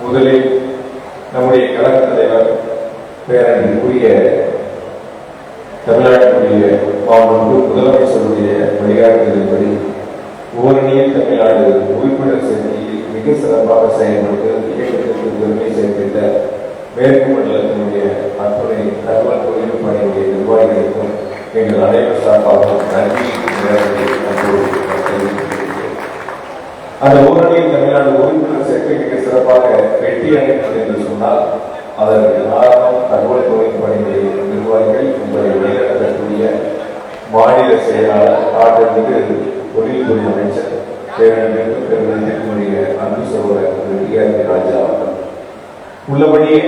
முதலில் நம்முடைய கழக தலைவர் பேரணிக்குரிய தமிழ்நாட்டுடைய மாண்பு முதலமைச்சருடைய வழிகாட்டுதலின்படி ஓரணியில் தமிழ்நாடு உறுப்பினர் சேர்க்கையில் மிக சிறப்பாக செயல்பட்டு இயக்கத்திற்கு பெருமை சேர்க்கின்ற மேற்கு மண்டலத்தினுடைய அத்துணை தகவல் தொழில்நுட்ப பணியுடைய நிர்வாகிகளுக்கும் எங்கள் அனைவர் சார்பாக நன்றி. அந்த ஓரணியில் தமிழ்நாடு உறுப்பினர் சேர்க்கை மிக சிறப்பாக வெற்றி அடைந்தது என்று சொன்னால் அதற்கு காரணம் தகவல் தொழில்நுட்ப பணியுடைய நிர்வாகிகள் உங்களை வழிநடத்தக்கூடிய மாநில செயலாளர் ஆட்டத்துக்கு தொழில்துறை அமைச்சர் பேரணியினுடைய அன்பு சகோதரர் டி.ஆர்.பி. ராஜா அவர்கள் உள்ளபடியே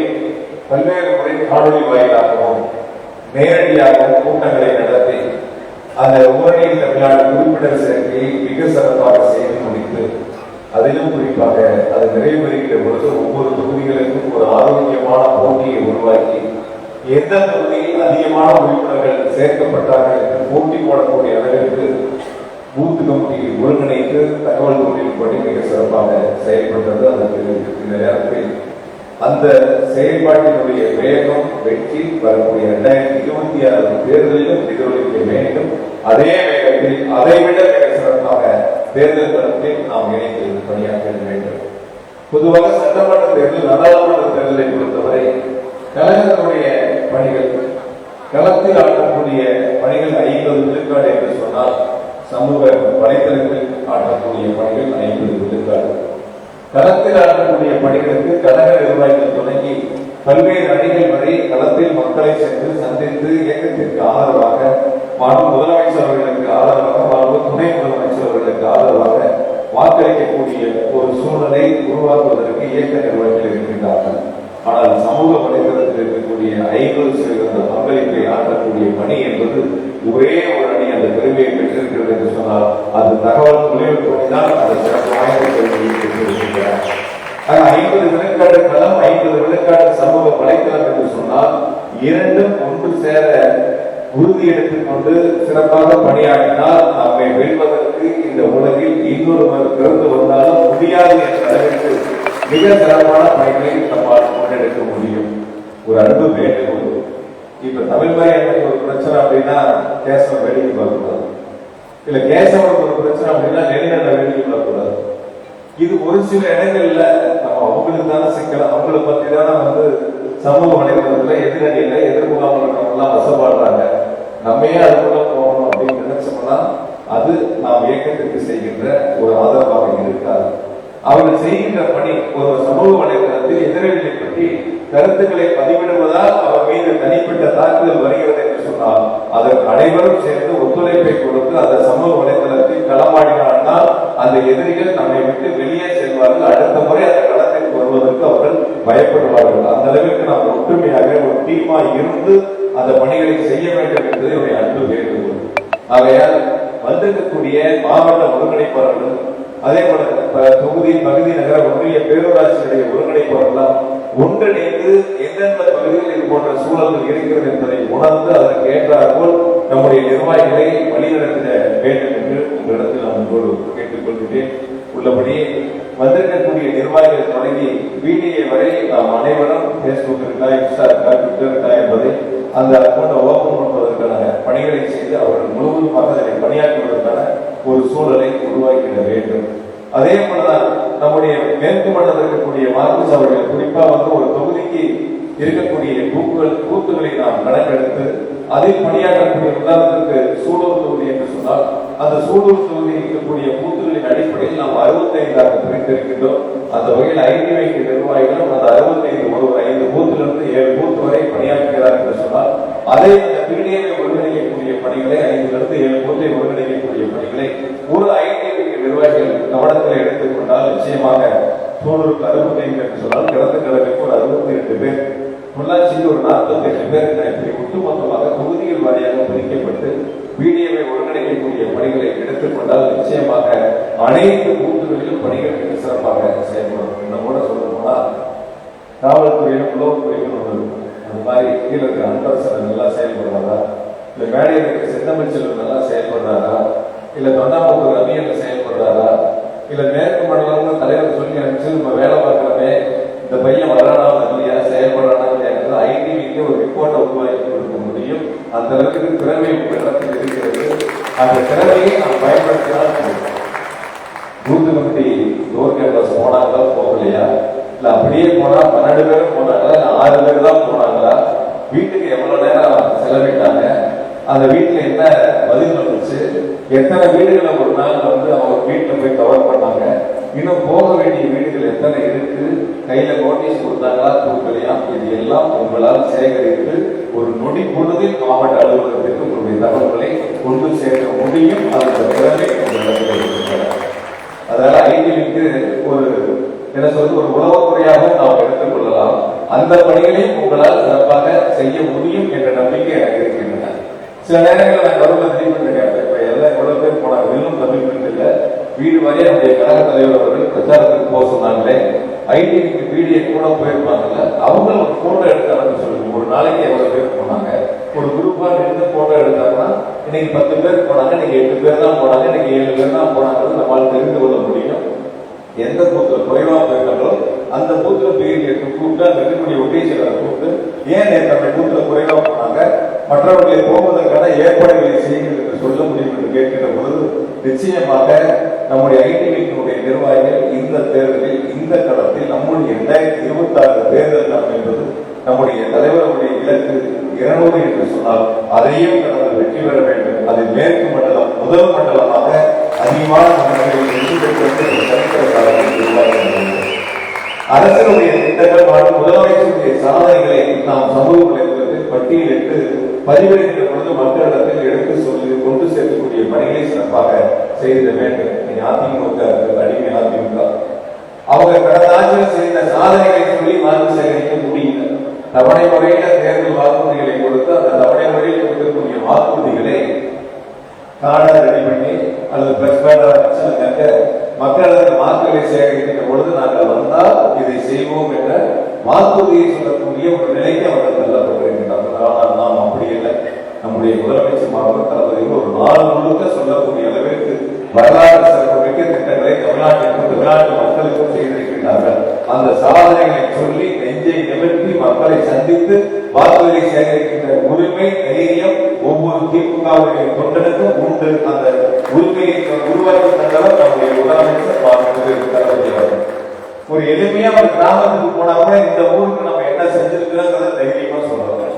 பல்வேறு முறை காணொலி வாயிலாகவும் நேரடியாகவும் கூட்டங்களை நடத்தி அந்த ஓரணியில் தமிழ்நாடு உறுப்பினர் சேர்க்கையை மிக சிறப்பாக செய்து முடித்து அதிலும் குறிப்பாக அது நிறைவேறுகிற பொழுது ஒவ்வொரு தொகுதிகளுக்கும் ஒரு ஆரோக்கியமான போட்டியை உருவாக்கி எந்த தொகுதியில் அதிகமான உறுப்பினர்கள் சேர்க்கப்பட்டார்கள் என்று போட்டி போடக்கூடிய அளவிற்கு பூத் கமிட்டியை ஒருங்கிணைத்து தகவல் தொழில்நுட்படி மிக சிறப்பாக செயல்பட்டது. அதற்கு இந்த நேரத்தில் அந்த செயல்பாட்டினுடைய வேகம் வெற்றி வரக்கூடிய 2026 தேர்தலிலும் எதிரொலிக்க வேண்டும். அதே வேகத்தில் அதைவிட மிக சிறப்பாக தேர்தல் களத்தில் நாம் இணைந்து பணியாற்ற வேண்டும். பொதுவாக சட்டமன்ற தேர்தல் நாடாளுமன்ற தேர்தலை பொறுத்தவரை கழகத்தினுடைய பணிகள் களத்தில் ஆற்றக்கூடிய பணிகள் 50 விழுக்காடு என்று சொன்னால் சமூக வலைத்தளத்தில் ஆற்றக்கூடிய பணிகள் 50 விழுக்காடு. களத்தில் ஆற்றக்கூடிய பணிகளுக்கு கழக நிர்வாகிகள் தொடங்கி பல்வேறு அணிகள் வரை களத்தில் மக்களை சென்று சந்தித்து இயக்கத்திற்கு ஆதரவாக முதலமைச்சர் அவர்களுக்கு ஆதரவாக துணை முதலமைச்சர் அவர்களுக்கு ஆதரவாக வாக்களிக்கக்கூடிய ஒரு சூழலை உருவாக்குவதற்கு இயக்க நிர்வாகிகள் இருக்கின்றார்கள். ஆனால் சமூக வலைதளத்தில் இருக்கக்கூடிய 50% பங்களிப்பை ஆற்றக்கூடிய பணி என்பது ஒரே ஒரு அணி அந்த பெருமையை பெற்றிருக்கிறது என்று சொன்னால் அது தகவல் தொழில்நுட்பம் அதை சிறப்பு வாய்ந்த பெருமையை பெற்றிருக்கின்றன. 50 விழுக்காடு களம் 50 விழுக்காடு சமூக வலைத்தளம் என்று சொன்னால் இரண்டும் ஒன்று சேர உறுதி எடுத்துக் கொண்டு சிறப்பாக பணியாற்றினால் நம்மை வெல்வதற்கு இந்த உலகில் இன்னொருவர் பிறந்து வந்தாலும் முடியாது என்ற அளவிற்கு மிக சிறப்பான பணிகளை நம்மால் முன்னெடுக்க முடியும். ஒரு அன்பு வேண்டுகோள். இப்ப தமிழ் எனக்கு ஒரு பிரச்சனை அப்படின்னா கேசவன் வேடிக்கை பார்க்கக்கூடாது, இல்ல கேசவனுக்கு ஒரு பிரச்சனை அப்படின்னா நெல்லின வேடிக்கை பார்க்கக்கூடாது. இது ஒரு சில இடங்கள்ல நம்ம அவங்களுக்கு தானே சிக்கலாம், அவங்களை பத்தி தானே சமூக வலைதளத்துல எதிரணியில எதிர்முகாமல் எல்லாம் வசப்பாடுறாங்க. நம்மையே அதுக்குள்ள போகணும் அப்படின்னு நினைச்சோம்னா அது நாம் இயக்கத்திற்கு செய்கின்ற ஒரு ஆதரவாக இருக்காது. அவர்கள் செய்கின்ற பணி ஒரு சமூக வலைதளத்தில் எதிரணிகளை பற்றி கருத்துக்களை பதிவிடுவதால் அவர் மீது தனிப்பட்ட தாக்குதல் வருகிறது என்று சொன்னால் அதற்கு அனைவரும் சேர்ந்து ஒத்துழைப்பை கொடுத்து அந்த சமூக வலைதளத்தில் களமாடினால் அந்த எதிரிகள் நம்மை விட்டு வெளியே செல்வார்கள். அடுத்த முறை அந்த களத்திற்கு வருவதற்கு அவர்கள் பயப்படுவார்கள். அந்த அளவிற்கு நாம் ஒற்றுமையாக ஒரு டீமா இருந்து அந்த பணிகளை செய்ய வேண்டும் என்பது என்னுடைய அன்பு வேண்டுகோள். ஆகையால் வந்திருக்கக்கூடிய மாவட்ட ஒருங்கிணைப்பாளர்கள் அதே போல தொகுதி பகுதி நகர ஒன்றிய பேரூராட்சியுடைய ஒருங்கிணைப்பாளர்கள் ஒன்றிணைந்து எந்தெந்த பகுதிகளில் இது போன்ற சூழல்கள் இருக்கிறது என்பதை உணர்ந்து அதற்கு ஏற்றாற்போல் நம்முடைய நிர்வாகிகளை வழிநடத்திட வேண்டும் என்று உங்களிடத்தில் நான் கேட்டுக் கொள்கிறேன். உள்ளபடி வந்திருக்கக்கூடிய நிர்வாகிகள் தொடங்கி பிடிஏ வரை நாம் அனைவரும் பேஸ்புக் இருக்கா, இன்ஸ்டா இருக்கா, ட்விட்டர் இருக்கா என்பதை அந்த அக்கௌண்ட்டை ஓபன் பண்ணுவதற்கான பணிகளை செய்து அவர்கள் முழுவதுமாக அதை பணியாற்றுவதற்கான ஒரு சூழலை உருவாக்கிட வேண்டும். அதே போலதான் நம்முடைய மேற்கு மண்டலத்தில் இருக்கக்கூடிய மார்க்ஸ் அவர்கள் குறிப்பா ஒரு தொகுதிக்கு இருக்கக்கூடிய பூத்துகளை நாம் கணக்கெடுத்து அதில் பணியாற்றக்கூடிய உதாரணத்திற்கு சூலூர் தொகுதி என்று சொன்னால் அந்த சூலூர் தொகுதியில் இருக்கக்கூடிய பூத்துகளின் அடிப்படையில் நாம் 65ஆக பிரித்திருக்கின்றோம். அந்த வகையில் 5 வைக்க நிர்வாகிகளும் அந்த 5 பூத்திலிருந்து 7 பூத் வரை பணியாற்றுகிறார் என்று சொன்னால் அதை அந்த பிடிஏவை ஒருங்கிணைக்கக்கூடிய பணிகளை 5லிருந்து 7 பூத்தை ஒருங்கிணைக்கக்கூடிய பணிகளை ஒரு 5 வைக்க நிர்வாகிகள் கவனத்தில் எடுத்துக் கொண்டால் நிச்சயமாக சூலூருக்கு 65 என்று சொன்னால் கிழக்கு கிழக்கு ஒரு 62 பேர், பொள்ளாச்சிக்கு ஒரு 48 பேர் இப்படி ஒட்டுமொத்தமாக தொகுதிகள் வாரியாக பிரிக்கப்பட்டு பிடிஏவை ஒருங்கிணைக்கக்கூடிய பணிகளை எடுத்துக்கொண்டால் நிச்சயமாக அனைத்து பூத்துகளிலும் பணிகள் மிக சிறப்பாக செயல்படும். இன்னும் கூட சொல்ல போனா காவல்துறையிலும் உளவுத்துறையிலும் ஒன்று இருக்கும். அந்த மாதிரி கீழே இருக்கிற அன்பரசன் நல்லா செயல்படுறாரா, இல்ல மேடையில் இருக்கிற செந்தமிழ் செல்வன் நல்லா செயல்படுறாரா, இல்ல தொண்டாமுத்தூர் அவியல்ல செயல்படுறாரா, இல்ல மேற்கு மண்டலம் தலைவர் சொல்லி அனுப்பிச்சு நம்ம வேலை பார்க்கிறோமே அந்த அளவுக்கு திறமை இடத்தில் இருக்கிறது. அந்த திறமையை நாம் பயன்படுத்தினால் பூத்து கமிட்டி டோர் கேம்பஸ் போனாங்களா போகலையா, இல்ல அப்படியே போனா 12 பேரும் போனாங்களா, இல்ல 6 பேர் தான் போனாங்களா, வீட்டுக்கு எவ்வளவு நேரம் செலவிட்டாங்க, அந்த வீட்டுல என்ன பதில் வந்துச்சு, எத்தனை வீடுகளை ஒரு நாள் அவங்க வீட்டுல போய் கவர் பண்ணாங்க, இன்னும் போக வேண்டிய வீடுகள் எத்தனை இருக்கு, கையில நோட்டீஸ் கொடுத்தாங்களா கொடுக்கலையா, இது எல்லாம் உங்களால் சேகரித்து ஒரு நொடி பொழுதில் மாவட்ட அலுவலகத்திற்கு உங்களுடைய தகவல்களை கொண்டு சேர்க்க முடியும். அந்த திறமை அதனால ஐடிக்கு ஒரு என்ன சொல்றது ஒரு உளவுத்துறையாகவும் நாம் எடுத்துக் கொள்ளலாம். அந்த பணிகளையும் உங்களால் சிறப்பாக செய்ய முடியும் என்ற நம்பிக்கை எனக்கு இருக்கின்றன. சில நேரங்களில் நான் கருவில் தெரிவித்திருக்கேன், இப்ப எல்லாம் எவ்வளவு பேர் போனாங்க, இன்னும் கமிட்மெண்ட் இல்லை, வீடு வரைய நம்முடைய கழக தலைவர் அவர்கள் பிரச்சாரத்துக்கு போக சொன்னாங்களே, ஐடிக்கு வீடியோ கூட போயிருப்பாங்கல்ல, அவங்க ஒரு போட்டோ எடுத்தாங்கன்னு சொல்லுங்க. ஒரு நாளைக்கு எவ்வளவு பேர் போனாங்க, ஒரு குரூப்பா நின்று போட்டோ எடுத்தாங்கன்னா இன்னைக்கு 10 பேர் போனாங்க, இன்னைக்கு 8 பேர் தான் போனாங்க, இன்னைக்கு 7 பேர் தான் போனாங்கிறது நம்மளால் தெரிந்து கொள்ள முடியும். எந்த பூத்துல குறைவா போயிருக்காங்களோ அந்த பூத்துல பேர் கூப்பிட்டு அந்த இருக்கக்கூடிய ஒட்டேஷனை கூப்பிட்டு ஏன் அந்த பூத்துல குறைவா போனாங்க, மற்றவர்களை போவதற்கான ஏற்பாடுகளை செய்யுங்கள் என்று சொல்ல முடியும் என்று கேட்கிற பொழுது நிச்சயமாக நம்முடைய ஐடிவியினுடைய நிர்வாகிகள் இந்த தேர்தலில் இந்த களத்தில் நம்முடைய 2026 தேர்தல் நாம் என்பது நம்முடைய தலைவருடைய இலக்கு 200 என்று சொன்னால் அதையும் கடந்து வெற்றி பெற வேண்டும். அது மேற்கு மண்டலம் முதல் மண்டலமாக அதிகமான அரசினுடைய திட்டங்கள் மற்றும் முதலமைச்சருடைய சாதனைகளை நாம் சமூக வலைதளத்தில் பட்டியலிட்டு பதிவளிக்கின்ற பொழுது மக்களிடத்தில் எடுத்து சொல்லி கொண்டு சேர்க்கக்கூடிய பணிகளை சிறப்பாக செய்திட வேண்டும். அதிமுக அடிமை அதிமுக அவங்க கடந்த ஆட்சியில் செய்த சாதனைகளை சொல்லி வாக்கு சேகரிக்க முடியல. தவணை முறையில தேர்தல் வாக்குறுதிகளை கொடுத்து அந்த தவணை முறையில் கொடுக்கக்கூடிய வாக்குறுதிகளை கார்டை ரெடி பண்ணி அல்லது பிளஸ் பேனராக மக்களிடத்தில் வாக்குகளை சேகரிக்கின்ற பொழுது நாங்கள் வந்தால் இதை செய்வோம் என்ற வாக்குறுதியை சொல்லக்கூடிய ஒரு நிலைக்கு அவர்கள் தள்ளப்பட்டிருக்கின்றார்கள். ஆனால் நாம் அப்படி இல்லை. நம்முடைய முதலமைச்சர் மாவட்ட தளபதி ஒரு நாள் முழுக்க சொல்லக்கூடிய அளவிற்கு வரலாற்று சிறப்புமிக்க திட்டங்களை தமிழ்நாட்டு மக்களுக்கும் செய்திருக்கின்றார்கள். அந்த சாதனைகளை சொல்லி நெஞ்சை நிமிர்த்தி மக்களை சந்தித்து வாக்குகளை சேகரிக்கின்ற உரிமை தைரியம் ஒவ்வொரு திமுகவுடைய தொண்டனுக்கும் உண்டு. அந்த உரிமையை உருவாக்கி தந்தவர் நம்முடைய முதலமைச்சர் தளபதி. ஒரு எளிமையா ஒரு கிராமத்துக்கு போனா கூட இந்த ஊருக்கு நம்ம என்ன செஞ்சிருக்கிறோங்கிறத தைரியமா சொல்றாங்க.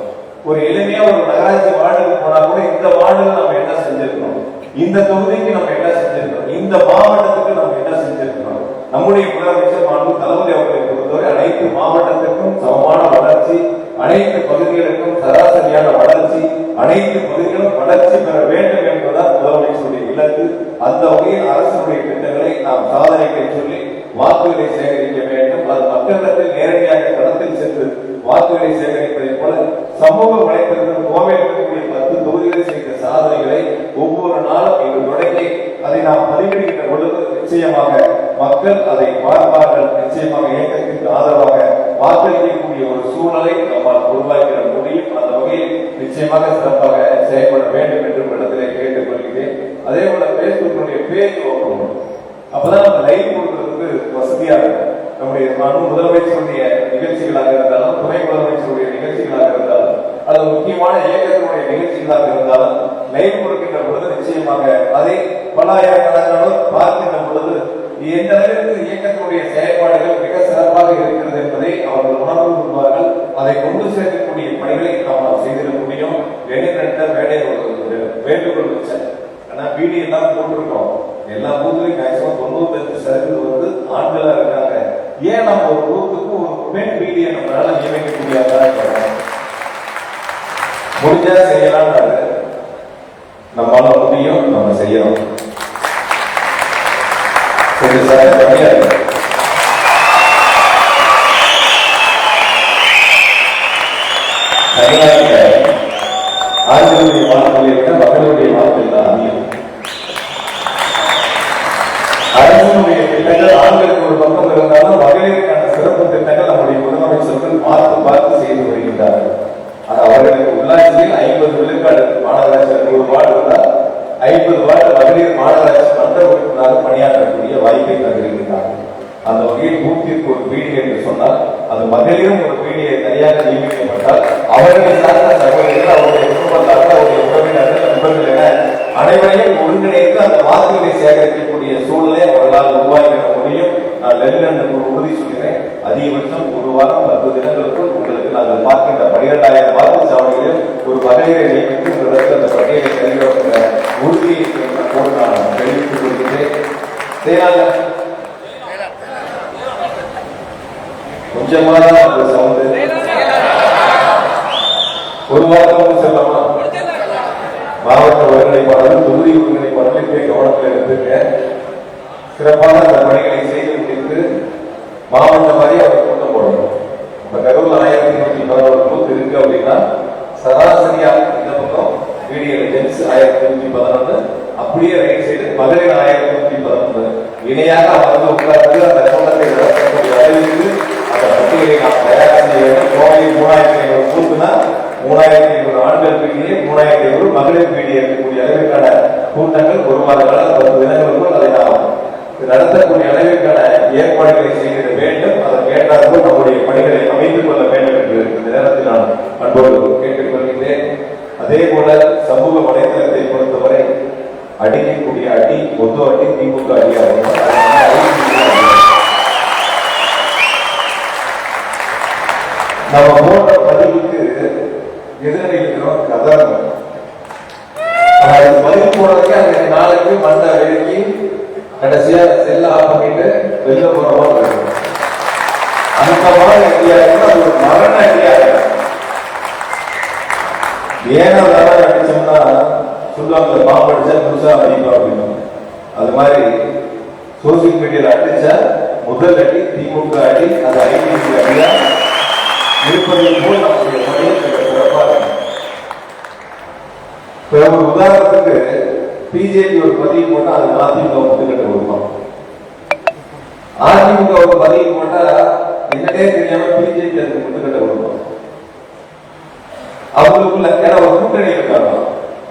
ஒரு எளிமையா ஒரு நகராட்சி வார்டுக்கு போனா கூட இந்த வார்டுல நம்ம என்ன செஞ்சிருக்கோம், இந்த தொகுதிக்கு நம்ம என்ன செஞ்சிருக்கோம், இந்த மாவட்டத்துக்கு நம்ம என்ன செஞ்சிருக்கோம். நம்முடைய முதலமைச்சர் மாண்பு தளபதி அவர்களை பொறுத்தவரை அனைத்து மாவட்டத்திற்கும் சமமான வளர்ச்சி, அனைத்து பகுதிகளுக்கும் சராசரியான வளர்ச்சி, அனைத்து பகுதிகளும் வளர்ச்சி பெற வேண்டும் என்பதுதான் முதலமைச்சருடைய இலக்கு. அந்த வகையில் அரசுடைய திட்டங்களை நாம் சாதனைகளை சொல்லி வாக்குகளை சேகரிக்க வேண்டும். அது மக்களிடத்தில் நேரடியாக களத்தில் சென்று வாக்குகளை சேகரிப்பதை போல சமூக வலைத்தளத்தில் கோவையில் இருக்கக்கூடிய 10 தொகுதிகளில் செய்த சாதனைகளை ஒவ்வொரு நாளும் இங்கு தொடங்கி அதை நாம் பதிவிடுகின்ற பொழுது நிச்சயமாக மக்கள் அதை பார்ப்பார்கள். நிச்சயமாக இயக்கத்திற்கு ஆதரவாக வாக்களிக்கக்கூடிய ஒரு சூழலை நம்மால் உருவாக்கிட முடியும். அந்த வகையில் நிச்சயமாக சிறப்பாக செயல்பட வேண்டும் என்று இடத்திலே கேட்டுக் கொள்கிறேன். அதே போல பேஸ்புக்கினுடைய பேஜ் ஓப்பன் அப்பதான் நம்ம லைவ் கொடுக்கறதுக்கு வசதியா இருக்கும். நம்முடைய முதலமைச்சருடைய நிகழ்ச்சிகளாக இருந்தாலும், துணை முதலமைச்சருடைய நிகழ்ச்சிகளாக இருந்தாலும், அது முக்கியமான இயக்கத்தினுடைய நிகழ்ச்சிகளாக இருந்தாலும் லைவ் கொடுக்கின்ற பொழுது நிச்சயமாக அதை பல்லாயிரக்கணக்கானோர் பார்க்கின்ற பொழுது எந்த அளவிற்கு இயக்கத்தினுடைய செயல்பாடுகள் மிக சிறப்பாக இருக்கிறது என்பதை அவர்கள் உணர்வு கொள்வார்கள். அதை கொண்டு சேர்க்கக்கூடிய பணிகளை நாம் செய்திட முடியும். எண்ணிரட்ட வேலை வேண்டுகோள் வச்சேன். ஆனா வீடியோ எல்லாம் போட்டிருக்கோம். எல்லா பூத்துலையும் மேக்சிமம் 95% ஆண்களா இருக்காங்க. ஏன் நம்ம ஒரு பூத்துக்கு ஒரு பெண் வீடியோ நம்மளால நியமிக்க முடியாதா? முடிஞ்சா செய்யலாம். நம்மளால முடியும், நம்ம செய்யறோம். ஆண்களுடைய வாக்குகளை விட மக்களுடைய வாக்குகள் தான் அதிகம். அரசுடைய திட்டங்கள் ஆண்களுக்கு ஒரு பக்கம் இருந்தாலும் மகளிருக்கான சிறப்பு திட்டங்கள் நம்முடைய முதலமைச்சர்கள் பார்த்து செய்து வருகின்றார்கள். அவர்களுக்கு உள்ளாட்சியில் 50 விழுக்காடு மாநகராட்சி 100 வார்டு இருந்தால் 50 வார்டு மகளிர் மாநகராட்சி மன்ற உறுப்பினராக பணியாற்றக்கூடிய வாய்ப்பை தந்திருக்கிறார்கள். அந்த வகையில் பூத்திற்கு ஒரு வீடு என்று சொன்னால் அது மகளிரும் ஒரு வீடு பிடிஏ தனியாக நியமிக்கப்பட்டால் அவர்களை சார்ந்த சகோதரிகள், அவருடைய குடும்பத்தார்கள், அவருடைய உறவினர்கள், நண்பர்கள் என அனைவரையும் ஒருங்கிணைத்து அந்த வாக்குகளை சேகரிக்கக்கூடிய சூழலை அவர்களால் உருவாக்கிட முடியும். நான் நெல்லில் உறுதி சொல்கிறேன். அதிகபட்சம் ஒரு வாரம் 10 தினங்களுக்குள் உங்களுக்கு நாங்கள் பார்க்கின்ற 12,000 வாக்குச்சாவடிகளில் ஒரு மகளிரை நியமித்து உங்களுக்கு அந்த பட்டியலை தெரிவிக்கிற உறுதியை போட்டு நான் தெரிவித்துக் கொள்கிறேன். கொஞ்சமாக சவுண்டு ஒரு வாரத்துக்கு செல்லமா? மாவட்ட ஒருங்கிணைப்பாளர், தொகுதி ஒருங்கிணைப்பாளர் கவனத்தில் எடுத்துங்க. சிறப்பான அந்த பணிகளை செய்து முடித்து மாவட்ட மாதிரி அவர் கூட்டம் போடணும். இப்ப கரூர் 1111 பூத் இருக்கு அப்படின்னா சராசரியா இந்த பக்கம் வீடியோ ஜென்ஸ் 1111, அப்படியே ரைட் சைடு மகளிர் 1111 இணையாக அமர்ந்து உட்கார்ந்து அந்த கூட்டத்தை நடத்தக்கூடிய அளவிற்கு அந்த பட்டியலை நாம் தயார் செய்ய வேண்டும். கோவை 3500 பூத்துனா 3500 ஆண்கள் பீடியை, 3500 மகளிர் பீடியை இருக்கக்கூடிய அளவிற்கான கூட்டங்கள் ஒரு மாத காலம் 10 தினங்களுக்குள் அதை நாம் நடத்தக்கூடிய அளவிற்கான ஏற்பாடுகளை செய்திட வேண்டும். அதற்கு ஏற்றாற்போல் நம்முடைய பணிகளை அமைத்துக் கொள்ள வேண்டும் என்று இந்த நேரத்தில் நான் அன்போடு கேட்டுக் கொள்கிறேன். அதே போல சமூக வலைதளத்தை பொறுத்தவரை அடிக்கக்கூடிய அடி பொது அடி திமுக அடியாகும். நம்ம போன்ற பதிவுக்கு எதிர்நிலைக்கிறோம் கதாரணம். பதிவு போறதுக்கு அந்த நாளைக்கு மண்ணை விலக்கி கடைசியா செல்ல ஆஃப் பண்ணிட்டு வெளில போறவா இருக்கும். அந்த மாதிரி ஐடியா அது ஒரு மரண ஐடியா. ஏன்னா அடிச்சோம்னா சொல்லுவாங்க பாம்பு அடிச்சா புதுசா அடிப்பா அப்படின்னு. அது மாதிரி சோசியல் மீடியால அடிச்சா முதல் அடி திமுக அடி, அது ஐடிக்கு அடியா இருப்பதை போல் நம்முடைய பணியை சிறப்பாக. ஒரு உதாரணத்துக்கு பிஜேபி ஒரு பதிவு போட்டா அது அதிமுக முட்டுக்கட்ட கொடுப்பான். அதிமுக ஒரு பதிவு போட்டா என்னன்னே தெரியாம பிஜேபி அதுக்கு முட்டுக்கட்ட கொடுப்பான். அவங்களுக்குள்ள ஏன்னா ஒரு கூட்டணி இருக்காங்க,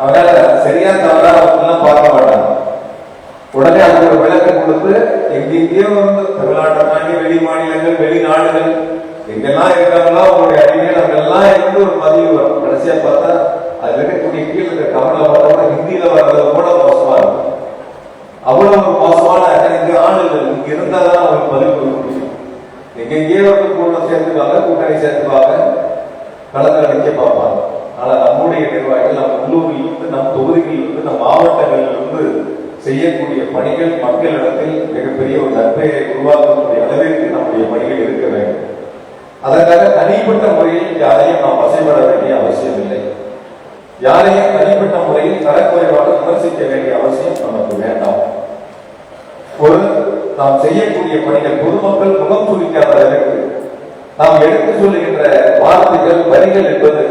அதனால சரியா தவறா அவங்கெல்லாம் பார்க்க மாட்டாங்க. உடனே அதுக்கு ஒரு விளக்கம் கொடுத்து எங்கெங்கேயோ வந்து தமிழ்நாட்டை தாண்டி வெளி மாநிலங்கள், வெளிநாடுகள் எங்கெல்லாம் இருக்காங்களோ அவங்களுடைய அறிஞர் அங்கெல்லாம் இருந்து ஒரு பதிவு வரும். கடைசியா பார்த்தா அது இருக்கக்கூடிய கீழே இருக்க கவலை பார்த்தோம்னா ஹிந்தியில வர்றது கூட மோசமா இருக்கும். அவ்வளவு ஒரு மோசமான ஆளுகள் இங்க இருந்தாதான் அவங்களுக்கு பதிவு கொடுக்க முடியும். எங்கெங்கேயோ வந்து கூட்டம் சேர்த்துப்பாங்க, கூட்டணி சேர்த்துப்பாங்க, களத்தில் நிற்க பார்ப்பாங்க. ஆனா நம்முடைய நிர்வாகிகள் நம் உள்ளூரில் இருந்து, நம் தொகுதிகளில் இருந்து, நம் மாவட்டங்களில் இருந்து செய்யக்கூடிய பணிகள் மக்களிடத்தில் மிகப்பெரிய ஒரு நற்பெயரை உருவாக்கக்கூடிய அளவிற்கு நம்முடைய பணிகள் இருக்க வேண்டும். அதற்காக தனிப்பட்ட முறையில் யாரையும் நாம் வசைப்பட வேண்டிய அவசியம் இல்லை. யாரையும் தனிப்பட்ட முறையில் தரக்குறைவாக விமர்சிக்க வேண்டிய அவசியம் நமக்கு வேண்டாம். ஒரு நாம் செய்யக்கூடிய பணிகள் பொதுமக்கள் முகம் சுளிக்காத அளவிற்கு நாம் எடுத்து சொல்லுகின்ற வார்த்தைகள், வரிகள் என்பது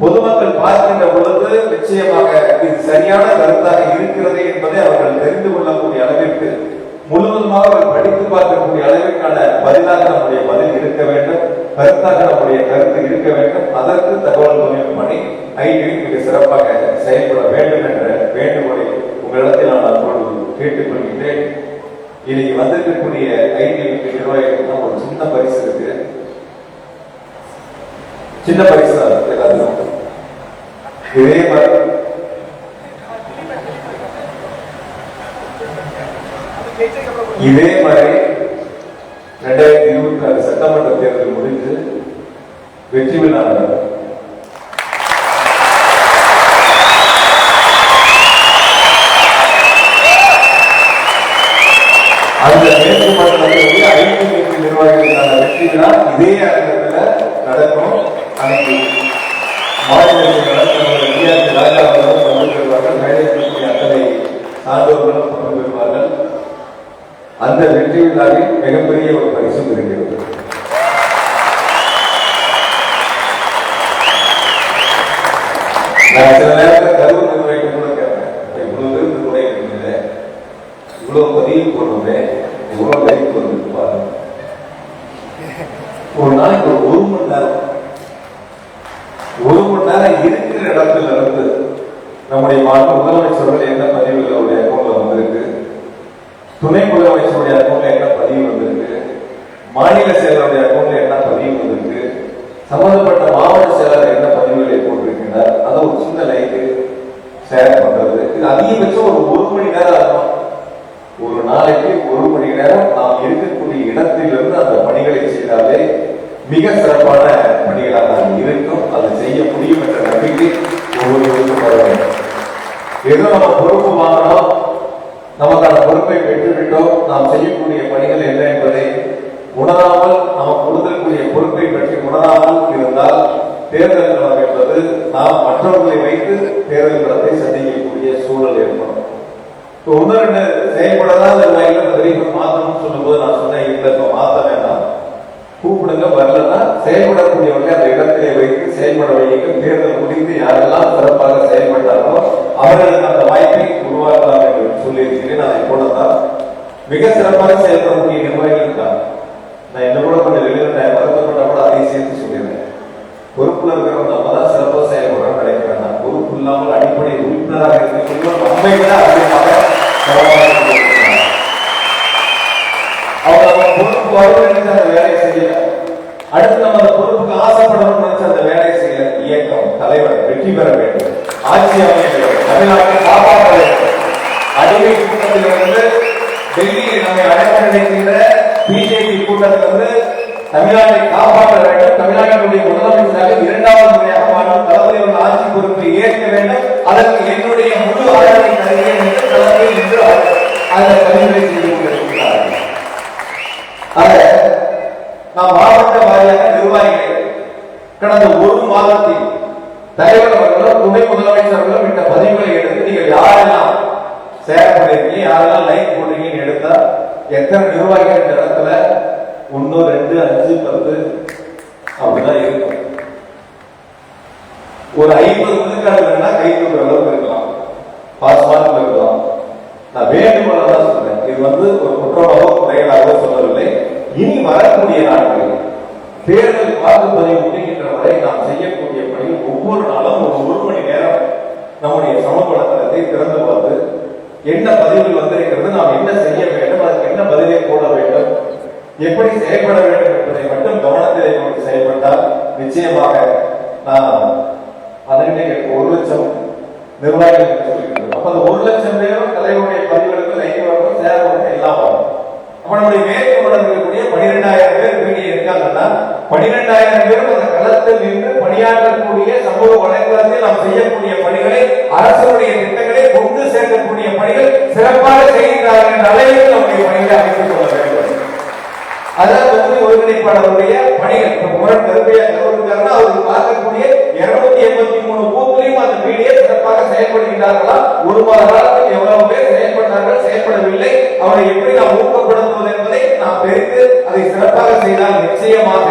பொதுமக்கள் பார்க்கின்ற பொழுது நிச்சயமாக இது சரியான கருத்தாக இருக்கிறது என்பதை அவர்கள் தெரிந்து கொள்ளக்கூடிய அளவிற்கு முழுவதுமாக அவர் படித்து பார்க்கக்கூடிய அளவிற்கான பதிலாக நம்முடைய பதில் இருக்க வேண்டும், கருத்தாக நம்முடைய கருத்து இருக்க வேண்டும். அதற்கு தகவல் தொழில்நுட்ப பணி ஐடி மிக சிறப்பாக செயல்பட வேண்டும் என்ற வேண்டுகோளை உங்களிடத்தில் நான் அப்பொழுது கேட்டுக்கொள்கின்றேன். இன்னைக்கு வந்திருக்கக்கூடிய ஐடி நிர்வாகிகளுக்கு தான் ஒரு சின்ன பரிசு இருக்கு. சின்ன பரிசு தான் எல்லாத்துக்கும். இதே மாதிரி இதே மாதிரி 2026 சட்டமன்ற தேர்தல் முடிந்து வெற்றி விழா நடக்கும். அந்த மேற்கு மண்டலத்தில் 5 நிர்வாகிகளுக்கான வெற்றி விழா இதே அரங்கத்தில் நடக்கும். அன்னைக்கு மாநில ராஜா அவர்களும் பங்கு பெறுவார்கள், மேலே அத்தனை சான்றோர்களும் பங்கு பெறுவார்கள். அந்த வெற்றி விழாவில் மிகப்பெரிய ஒரு பரிசும் இருக்கிறது. நான் சில நேரத்தில் கரூர் நிர்வாகிகள் கூட கேட்பேன், இவ்வளவு பேருக்கு கூட இருக்கிறது, இவ்வளவு பதிவு போடுறது, இவ்வளவு பதிவு போடுறது பாருங்க. ஒரு நாளைக்கு ஒரு மணி நேரம் இருக்கிற இடத்துல இருந்து நம்முடைய மாநில முதலமைச்சர்கள் என்ன பதிவுகள் அவருடைய அக்கௌண்ட்ல வந்திருக்கு, துணை முதலமைச்சருடைய அக்கௌண்ட்ல என்ன பதிவு வந்திருக்கு, மாநில செயலருடைய அக்கௌண்ட்ல என்ன பதிவு வந்திருக்கு, சம்பந்தப்பட்ட மாவட்ட செயலர் என்ன பதிவுகளை போட்டிருக்கின்றார் அதை ஒரு சின்ன லைக்கு ஷேர் பண்றது. இது அதிகபட்சம் ஒரு மணி நேரம் ஆகும். ஒரு நாளைக்கு 1 மணி நேரம் நாம் இருக்கக்கூடிய இடத்திலிருந்து அந்த பணிகளை செய்தாலே மிக சிறப்பான பணிகளாக இருக்கும். அது செய்ய முடியும் என்ற நம்பிக்கை ஒவ்வொருவருக்கும் வர வேண்டும். ஏதோ நம்ம பொறுப்பு வாங்கணும், நமக்கான பொறுப்பை பெற்றுவிட்டோம், நாம் செய்யக்கூடிய பணிகள் என்ன என்பதை உணராமல், நமக்கு கொடுக்கக்கூடிய பொறுப்பை பற்றி உணராமல் இருந்தால் தேர்தல் களம் என்பது நாம் மற்றவர்களை வைத்து தேர்தல் களத்தை சந்திக்கக்கூடிய சூழல் ஏற்படும். ஒன்று ரெண்டு செயல்படதான் மாற்றணும்னு சொல்லும் போது நான் சொன்னேன், இல்லை இப்ப மாற்ற வேண்டாம், கூப்பிடுங்க, வரலன்னா செயல்படக்கூடியவங்க அந்த இடத்திலே வைத்து செயல்பட வைக்க தேர்தல் முடிந்து யாரெல்லாம் சிறப்பாக செயல்பட்டார்களோ அவர்களுக்கு அந்த வாய்ப்பை உருவாக்கலாம் என்று சொல்லியிருக்கிறேன். அதை போலதான் மிக சிறப்பாக செயல்படக்கூடிய நிர்வாகிகள் இருக்காங்க. நான் என்ன கூட கொஞ்சம் வெளியிட்டேன், வருத்தப்பட்ட கூட அதை சேர்த்து சொல்லிடுறேன். பொறுப்புல இருக்கிறவங்க நம்ம தான் சிறப்பாக செயல்படுறோம் நினைக்கிறேன். நான் பொறுப்பு இல்லாமல் அடிப்படை உறுப்பினராக இருக்க நம்மை விட அதிகமாக அவங்க பொறுப்பு வரும் நினைச்சு அந்த வேலையை செய்யல, அடுத்து நம்ம அந்த பொறுப்புக்கு ஆசைப்படணும் நினைச்சு அந்த வேலையை செய்யல. இயக்கம் தலைவர் வெற்றி பெற வேண்டும், ஆட்சி அமைய வேண்டும், தமிழ்நாட்டை காப்பாற்ற வேண்டும். அடிமை கூட்டத்திலிருந்து டெல்லியில் நம்மை அழைக்க நினைக்கின்ற பிஜேபி கூட்டத்திலிருந்து தமிழ்நாட்டை காப்பாற்ற வேண்டும், தமிழ்நாட்டினுடைய முதலமைச்சராக 2வது முறையாக மாறும் தளபதியோட ஆட்சி பொறுப்பை ஏற்க வேண்டும், அதற்கு என்னுடைய முழு ஆதரவை தருகிறேன் என்று தலைமை என்று அந்த பணிகளை செய்து கொண்டிருக்கிறார்கள். நாம் மாவட்ட வாரியாக நிர்வாகிகள் கடந்த 1 மாதத்தில் தலைவர் அவர்களும் துணை முதலமைச்சர்களும் விட்ட பதிவுகளை எடுத்து நீங்கள் யாரெல்லாம் ஷேர் பண்ணிருக்கீங்க, யாரெல்லாம் லைக் போடுறீங்கன்னு எடுத்தா எத்தனை நிர்வாகிகள் இந்த இடத்துல 1 2 5 10 அப்படிதான் இருக்கும். ஒரு 50 விழுக்காடுகள்னா கை தூக்குற அளவுக்கு இருக்கலாம், பாஸ் மார்க் இருக்கலாம். நான் வேண்டுகோளா தான் சொல்றேன், இது ஒரு குற்றமாகவோ குறைகளாகவோ சொல்லவில்லை. இனி வரக்கூடிய நாட்களில் தேர்தல் வாக்குப்பதிவு முடிகின்ற வரை நாம் செய்யக்கூடிய பணியில் ஒவ்வொரு நாளும் ஒரு 1 மணி நேரம் நம்முடைய சமூக வலைத்தளத்தை திறந்து பார்த்து என்ன பதிவுகள் வந்திருக்கிறது, நாம் என்ன செய்ய வேண்டும், அதுக்கு என்ன பதிலை போட வேண்டும், எப்படி செயல்பட வேண்டும் என்பதை மட்டும் கவனத்திலே கொண்டு செயல்பட்டால் நிச்சயமாக நான் அதனை 1 லட்சம் நிர்வாகிகள் சொல்லியிருக்கிறோம். அப்ப அந்த 1 லட்சம் பேரும் தலைவருடைய பதிவுகளுக்கு லைக் வரணும், சேர் வரணும், எல்லாம் வரும். நம்மளுடைய மேற்கு இருக்கக்கூடிய 12,000 பேர் இங்கே இருக்காங்கன்னா 12,000 பேரும் அந்த களத்தில் நின்று பணியாற்றக்கூடிய சமூக வலைதளத்தில் நாம் செய்யக்கூடிய பணிகளை, அரசுடைய திட்டங்களை கொண்டு சேர்க்கக்கூடிய பணிகள் சிறப்பாக செய்கிறார்கள் என்ற அளவில் நம்முடைய பணிகளை அமைத்துக் கொள்ள வேண்டும். அதாவது ஒருங்கிணைப்பாளருடைய பணிகள் முரண் கருப்பையா கருவுக்காரனா அவருக்கு பார்க்கக்கூடிய 283 பூத்துலையும் அந்த மீடியா சிறப்பாக செயல்படுகிறார்களா, 1 மாத காலத்தில் எவ்வளவு பேர் செயல்பட்டார்கள், செயல்படவில்லை, அவரை எப்படி நாம் ஊக்கப்படுத்துவது என்பதை நாம் தெரிந்து அதை சிறப்பாக செய்தால் நிச்சயமாக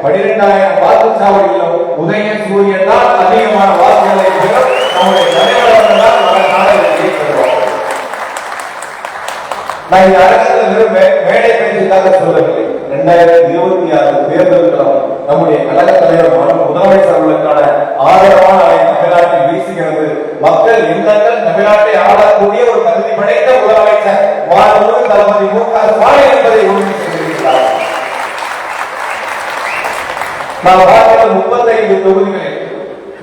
12,000 வாக்குச்சாவடிகளும் உதய சூரியன் தான் அதிகமான வாக்குகளை பெறும். நம்முடைய தலைவர்கள் தான் வெற்றியை பெறுவார்கள். நான் இந்த அரங்கத்தில் மேடை பேச்சுக்காக சொல்லவில்லை. 2026 தேர்தல்களும் நம்முடைய கழக தலைவர் முதலமைச்சர் அவர்களுக்கான ஆதரவான அலை தமிழ்நாட்டில் வீசுகிறது. மக்கள் எண்ணங்கள் தமிழ்நாட்டை ஆளக்கூடிய ஒரு தகுதி படைத்த முதலமைச்சர் மாண்புமிகு தளபதி மு.க. ஸ்டாலின் என்பதை உறுதி செய்திருக்கிறார். நாம் பார்க்கிற 35 தொகுதிகளில்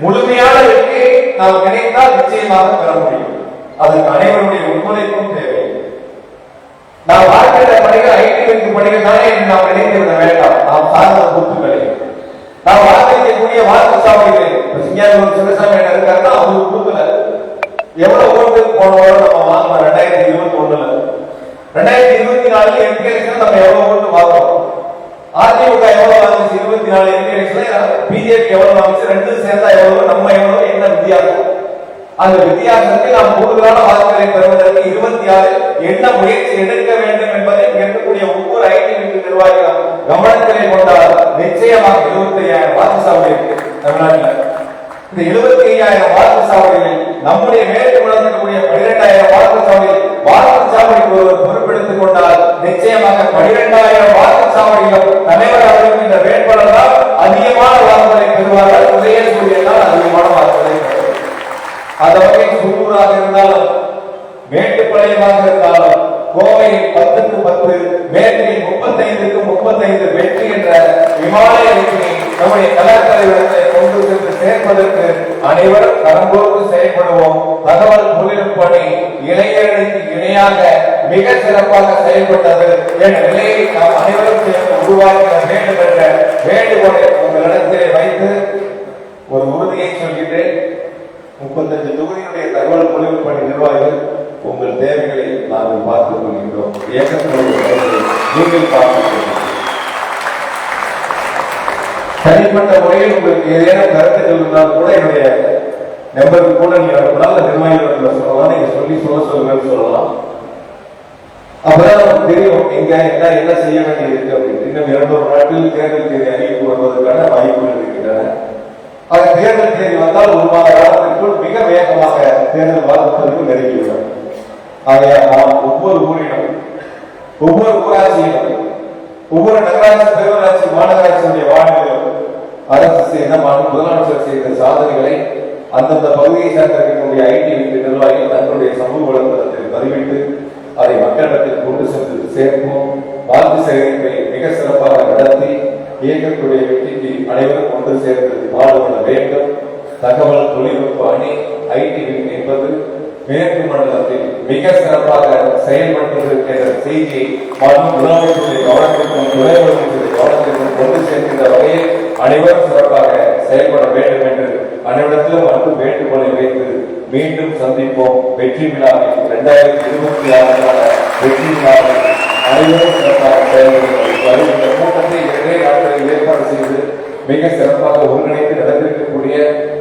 முழுமையான வெற்றியை நாம் நினைத்தால் நிச்சயமாக பெற முடியும். அதற்கு அனைவருடைய ஒத்துழைப்பும் தேவை. நாம் பார்க்கிற பணிகள் ஐடி வைக்கும் பணிகள் தானே என்று நாம் நினைத்திருந்த வேண்டாம். நாம் சார்ந்த பூத்துக்களை நாம் வாக்களிக்கக்கூடிய வாக்குச்சாவடிகளை சிங்காரூர் சிவசாமி என்ன இருக்காருன்னா அவரு பூத்துல எவ்வளவு ஓட்டு போன வாரம் நம்ம வாங்கலாம் 2021 2024 எம்பி எலெக்ஷன் நம்ம எவ்வளவு ஓட்டு வாங்குறோம். அதிமுக எவ்வளவு வாங்குச்சு 24 எம்பி எலெக்ஷன், பிஜேபி எவ்வளவு வாங்குச்சு, 2 சேர்ந்தா எவ்வளவு, நம்ம எவ்வளவு, என்ன வித்தியாசம்? அந்த வித்தியாசத்தை நாம் கூடுதலான வாக்குகளை பெறுவதற்கு 26 என்ன முயற்சி எடுக்க வேண்டும் என்பதை கேட்கக்கூடிய ஒவ்வொரு ஐடி நிர்வாகிகளும் கவனத்திலே கொண்டால் நிச்சயமாக 75,000 வாக்குச்சாவடி தமிழ்நாட்டில். இந்த 75,000 வாக்குச்சாவடிகளில் நம்முடைய மேற்கு வளர்க்கக்கூடிய 12,000 வாக்குச்சாவடிக்கு ஒருவர் பொறுப்பெடுத்துக் கொண்டால் நிச்சயமாக 12,000 வாக்குச்சாவடிகளும் தலைவர் அவர்கள் இந்த வேட்பாளர் தான் அதிகமான வாக்குகளை பெறுவார்கள். உதய சூரியன் தான் அதிகமான வாக்குகளை பெறுவார். அந்த வகையில் சுற்றூராக இருந்தாலும் மேட்டுப்பாளையமாக இருந்தாலும் கோவையில் 10க்கு 10, மேற்கில் 35க்கு 35 வெற்றி என்ற இமாலய வெற்றியை நம்முடைய கலாச்சார இடத்தை கொண்டு சென்று சேர்ப்பதற்கு அனைவரும் கலந்தோடு செயல்படுவோம். தகவல் தொழில்நுட்ப பணி இளைஞர்களுக்கு இணையாக மிக சிறப்பாக செயல்பட்டது என்ற நிலையை நாம் அனைவரும் சேர்ந்து உருவாக்க வேண்டும் என்ற வேண்டுகோளை உங்களிடத்திலே வைத்து ஒரு உறுதியை சொல்கின்றேன். 35 தொகுதியினுடைய தகவல் தொழில்நுட்ப பணி நிர்வாகிகள் உங்கள் தேவைகளை நாங்கள் பார்த்துக் கொள்கின்றோம். நீங்கள் பார்த்துக் கொள்கிறோம். தனிப்பட்ட முறையில் உங்களுக்கு ஏதேனும் கருத்துக்கள் இருந்தால் கூட என்னுடைய நம்பருக்கு கூட நீங்க நல்ல நிர்வாகிகள் சொல்லலாம். நீங்க சொல்லுங்க சொல்லலாம். அப்பதான் நமக்கு தெரியும் எங்க என்ன செய்ய வேண்டியது இருக்கு அப்படின்னு. இன்னும் 2 நாட்களில் தேர்தல் தேதி அறிவிப்பு வருவதற்கான வாய்ப்புகள் இருக்கின்றன. அந்த தேர்தல் தேதி வந்தால் 1 மாத காலத்திற்குள் மிக வேகமாக தேர்தல் வாக்குப்பதிவு நெருங்கிவிடும். ஆகையால் நாம் ஒவ்வொரு ஊரிலும், ஒவ்வொரு ஊராட்சியிலும், ஒவ்வொரு நகராட்சி, பேரூராட்சி, மாநகராட்சியுடைய வார்டுகளிலும் அரசு செய்த முதலமைச்சர் செய்த சாதனைகளை அந்தந்த பகுதியை சார்ந்திருக்கக்கூடிய ஐடி நிர்வாகிகள் தங்களுடைய சமூக வலைதளத்தில் பதிவிட்டு அதை மக்களிடத்தில் கொண்டு சென்று சேர்ப்போம். வாக்கு சேகரிப்பை மிக சிறப்பாக நடத்தி இயக்கக்கூடிய வெற்றிக்கு அனைவரும் கொண்டு சேர்ந்து பாடுபட வேண்டும். தகவல் தொழில்நுட்ப அணி ஐடி என்பது மேற்கு மண்டலத்தில் மிக சிறப்பாக செயல்பட்டது என்ற செய்தியை முதலமைச்சருடைய கவனத்திற்கும் துணை முதலமைச்சருடைய கவனத்திற்கும் கொண்டு சேர்க்கின்ற வகையில் அனைவரும் சிறப்பாக செயல்பட வேண்டும் என்று அனைவரிடத்திலும் வந்து வேண்டுகோளை வைத்து மீண்டும் சந்திப்போம். வெற்றி விழாவில் 2026 வெற்றி விழாவில் அனைவரும் சிறப்பாக செயல்படுவார்கள். இந்த கூட்டத்தை 2 நாட்களில் ஏற்பாடு செய்து மிக சிறப்பாக ஒருங்கிணைத்து நடந்திருக்கக்கூடிய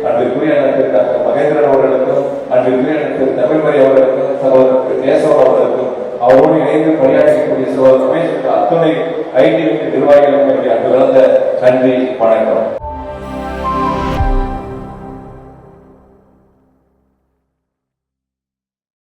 அன்றைக்குரிய டாக்டர் மகேந்திரன் அவர்களுக்கும், அன்றைக்குரிய தமிழ்மறை அவர்களுக்கும், சகோதரர் நேசவன் அவர்களுக்கும், அவரோடு இணைந்து பணியாற்றக்கூடிய சகோதரர் ரமேஷ் அத்துணை ஐடி நிர்வாகிகளுக்கும் என்னுடைய அன்பு கலந்த நன்றி, வணக்கம்.